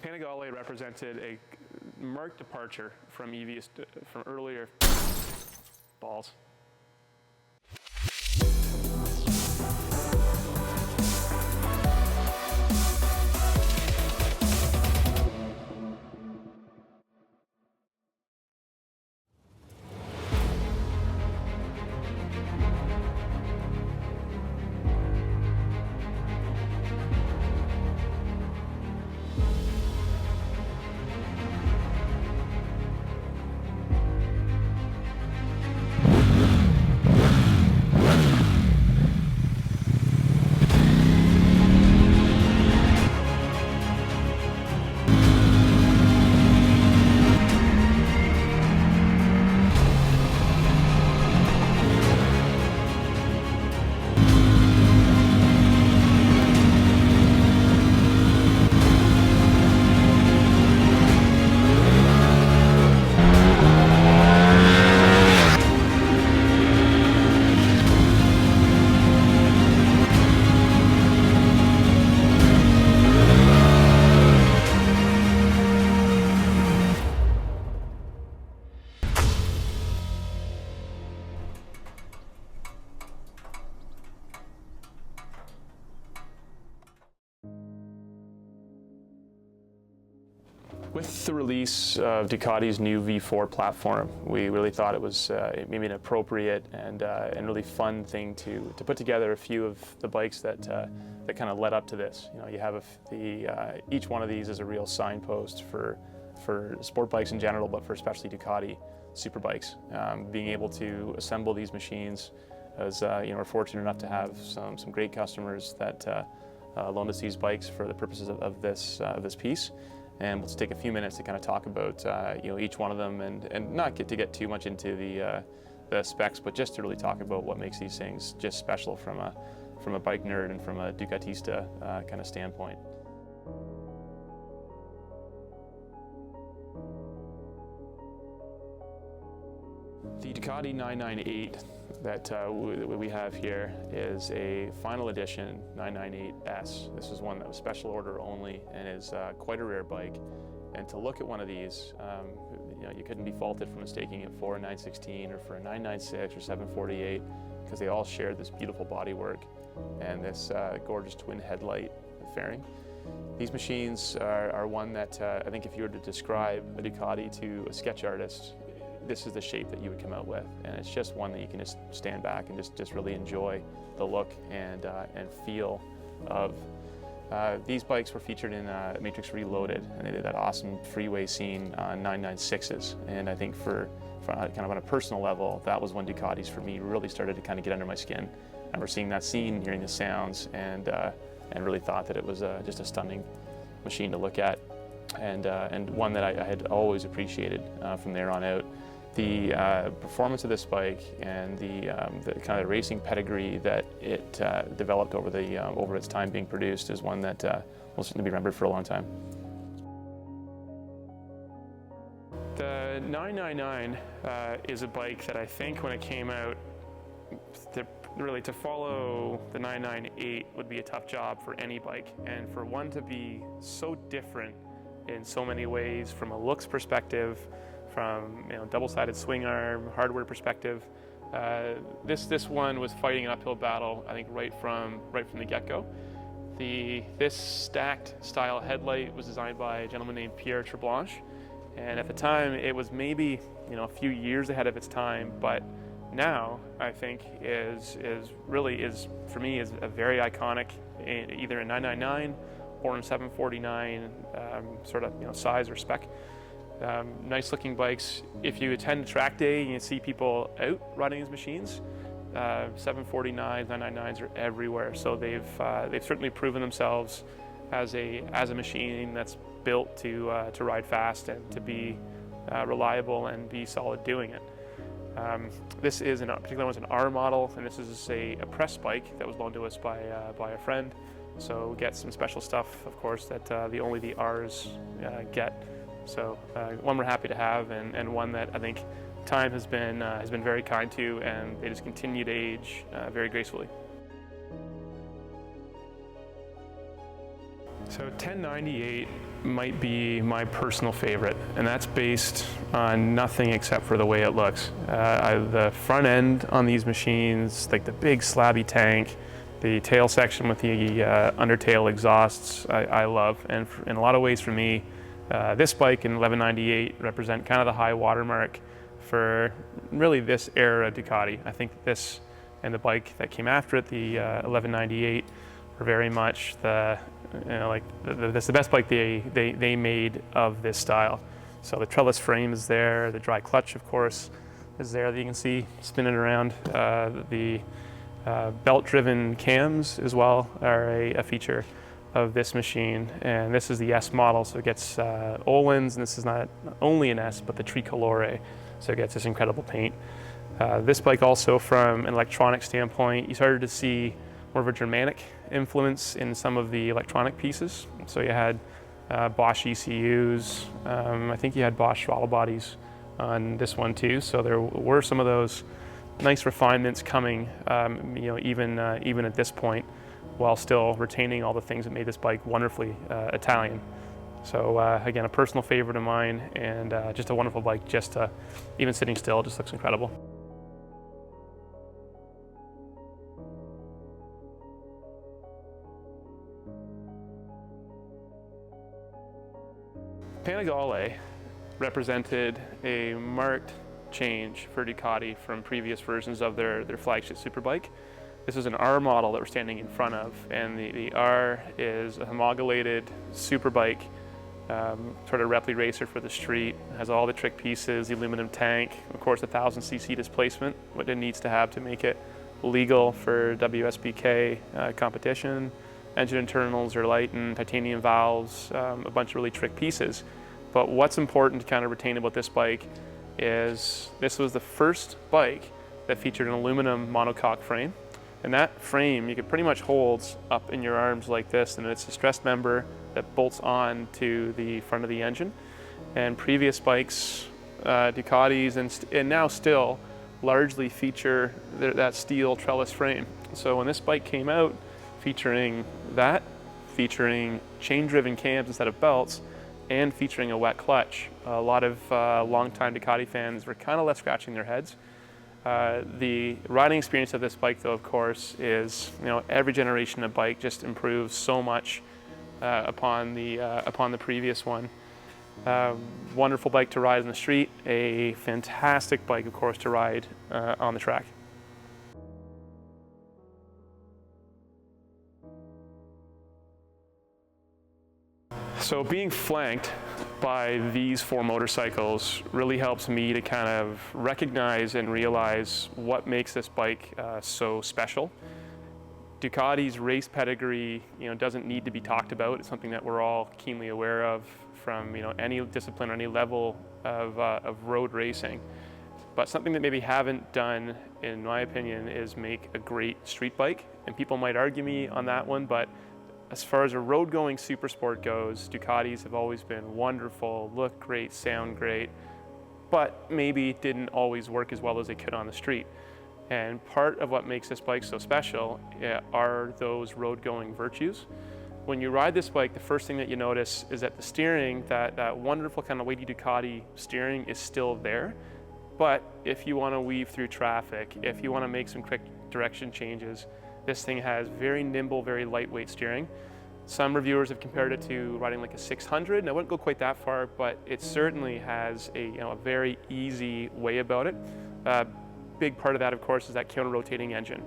Panigale represented a marked departure from earlier balls. With the release of Ducati's new V4 platform, we really thought it was maybe an appropriate and really fun thing to put together a few of the bikes that kind of led up to this. You know, you have each one of these is a real signpost for sport bikes in general, but for especially Ducati superbikes. Being able to assemble these machines, as we're fortunate enough to have some great customers that loaned us these bikes for the purposes of this piece. And we'll just take a few minutes to kind of talk about each one of them and not get too much into the specs, but just to really talk about what makes these things just special from a bike nerd and from a Ducatista kind of standpoint. The Ducati 998 that we have here is a final edition 998 S. This is one that was special order only and is quite a rare bike. And to look at one of these, you couldn't be faulted for mistaking it for a 916 or for a 996 or 748, because they all shared this beautiful bodywork and this gorgeous twin headlight fairing. These machines are one that I think if you were to describe a Ducati to a sketch artist, this is the shape that you would come out with, and it's just one that you can just stand back and just really enjoy the look and feel of. These bikes were featured in Matrix Reloaded, and they did that awesome freeway scene on 996s. And I think for kind of on a personal level, that was when Ducatis for me really started to kind of get under my skin. I remember seeing that scene, hearing the sounds, and really thought that it was just a stunning machine to look at, and one that I had always appreciated from there on out. The performance of this bike and the kind of racing pedigree that it developed over its time being produced is one that will certainly be remembered for a long time. The 999 is a bike that I think when it came out, really to follow the 998 would be a tough job for any bike, and for one to be so different in so many ways from a looks perspective, from double-sided swing arm, hardware perspective. This one was fighting an uphill battle, I think, right from the get-go. This stacked style headlight was designed by a gentleman named Pierre Treblanche, and at the time it was maybe a few years ahead of its time, but now I think is for me is a very iconic, either in 999 or in 749 sort of size or spec. Nice looking bikes. If you attend track day, you see people out riding these machines. 749s, 999s are everywhere. So they've certainly proven themselves as a machine that's built to ride fast and to be reliable and be solid doing it. This is in particular one's an R model, and this is a press bike that was loaned to us by a friend. So we get some special stuff, of course, that only the R's get. So one we're happy to have, and one that I think time has been very kind to, and they just continue to age very gracefully. So 1098 might be my personal favorite, and that's based on nothing except for the way it looks. The front end on these machines, like the big slabby tank, the tail section with the undertail exhausts, I love. And in a lot of ways for me, this bike and 1198 represent kind of the high watermark for really this era of Ducati. I think this and the bike that came after it, the 1198, are very much the that's the best bike they made of this style. So the trellis frame is there, the dry clutch, of course, is there that you can see spinning around. The belt-driven cams as well are a feature of this machine, and this is the S model, so it gets Ohlins, and this is not only an S, but the Tricolore, so it gets this incredible paint. This bike also, from an electronic standpoint, you started to see more of a Germanic influence in some of the electronic pieces. So you had Bosch ECUs, I think you had Bosch throttle bodies on this one too, so there were some of those nice refinements coming, even at this point, while still retaining all the things that made this bike wonderfully Italian. So again, a personal favorite of mine, and just a wonderful bike. Just even sitting still, it just looks incredible. Panigale represented a marked change for Ducati from previous versions of their flagship superbike. This is an R model that we're standing in front of, and the R is a homologated superbike, sort of repli racer for the street. It has all the trick pieces, the aluminum tank, of course 1000cc displacement, what it needs to have to make it legal for WSBK competition. Engine internals are light and titanium valves, a bunch of really trick pieces. But what's important to kind of retain about this bike is this was the first bike that featured an aluminum monocoque frame. And that frame you can pretty much hold up in your arms like this, and it's a stressed member that bolts on to the front of the engine. And previous bikes, Ducatis and now still, largely feature that steel trellis frame. So when this bike came out, featuring chain-driven cams instead of belts, and featuring a wet clutch, a lot of longtime Ducati fans were kind of left scratching their heads. The riding experience of this bike, though, of course, is every generation of bike just improves so much upon the previous one. Wonderful bike to ride in the street, a fantastic bike, of course, to ride on the track. So being flanked by these four motorcycles really helps me to kind of recognize and realize what makes this bike so special. Ducati's race pedigree, doesn't need to be talked about. It's something that we're all keenly aware of from any discipline or any level of road racing. But something that maybe haven't done, in my opinion, is make a great street bike. And people might argue me on that one, but as far as a road-going super sport goes, Ducatis have always been wonderful, look great, sound great, but maybe didn't always work as well as they could on the street. And part of what makes this bike so special are those road-going virtues. When you ride this bike, the first thing that you notice is that the steering, that wonderful kind of weighty Ducati steering, is still there. But if you want to weave through traffic, if you want to make some quick direction changes, this thing has very nimble, very lightweight steering. Some reviewers have compared it to riding like a 600, and I wouldn't go quite that far, but it certainly has a very easy way about it. Big part of that, of course, is that counter-rotating engine.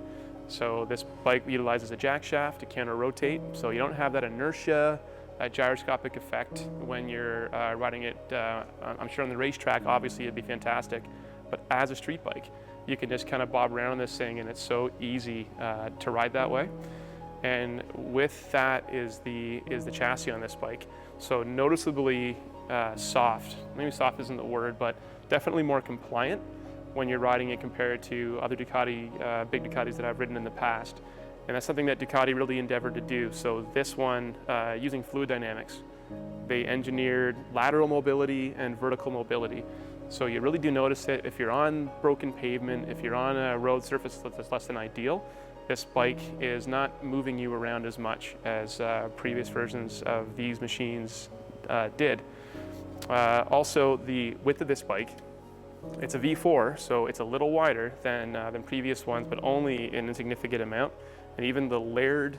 So this bike utilizes a jack shaft to counter-rotate, so you don't have that inertia, that gyroscopic effect when you're riding it. I'm sure on the racetrack, obviously it'd be fantastic, but as a street bike, you can just kind of bob around on this thing, and it's so easy to ride that way. And with that is the chassis on this bike. So noticeably soft. Maybe soft isn't the word, but definitely more compliant when you're riding it compared to other Ducati, big Ducatis that I've ridden in the past. And that's something that Ducati really endeavored to do. So this one, using fluid dynamics, they engineered lateral mobility and vertical mobility. So you really do notice it if you're on broken pavement, if you're on a road surface that's less than ideal. this bike is not moving you around as much as previous versions of these machines did. Also, the width of this bike, it's a V4, so it's a little wider than previous ones, but only in a significant amount. And even the layered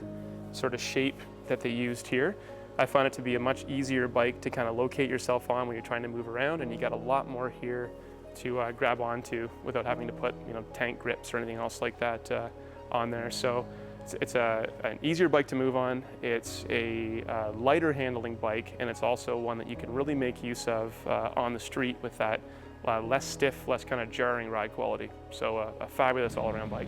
sort of shape that they used here, I find it to be a much easier bike to kind of locate yourself on when you're trying to move around, and you got a lot more here to grab onto without having to put, you know, tank grips or anything else like that on there. So it's an easier bike to move on. It's a lighter handling bike, and it's also one that you can really make use of on the street with that less stiff, less kind of jarring ride quality. So a fabulous all-around bike.